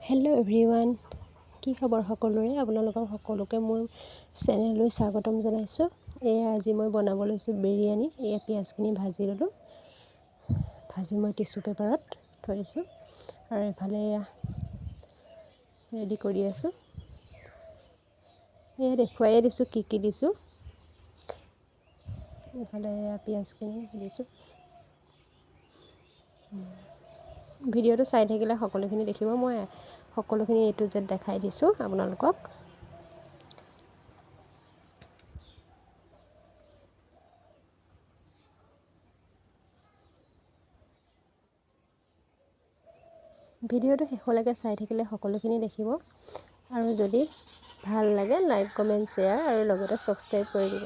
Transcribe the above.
Hello' everyone, কি খবৰ সকলোৰে? আপোনালোকৰ সকলোকে মোৰ চেনেললৈ স্বাগতম জনাইছোঁ। আজি মই বনাব লৈছোঁ বিৰিয়ানী। পিঁয়াজখিনি ভাজি ল'লোঁ, ভাজি মই টিচু পেপাৰত থৈ দিছোঁ আৰু এফালে ৰেডি কৰি আছোঁ। দেখুৱাই দিছোঁ কি দিছোঁ। এফালে পিঁয়াজখিনি দিছোঁ। ভিডিঅ'টো চাই থাকিলে সকলোখিনি দেখিব। মই সকলোখিনি A to Z দেখাই দিছোঁ আপোনালোকক। ভিডিঅ'টো শেষলৈকে চাই থাকিলে সকলোখিনি দেখিব আৰু যদি ভাল লাগে লাইক, কমেণ্ট, শ্বেয়াৰ আৰু লগতে ছাবস্ক্ৰাইব কৰি দিব।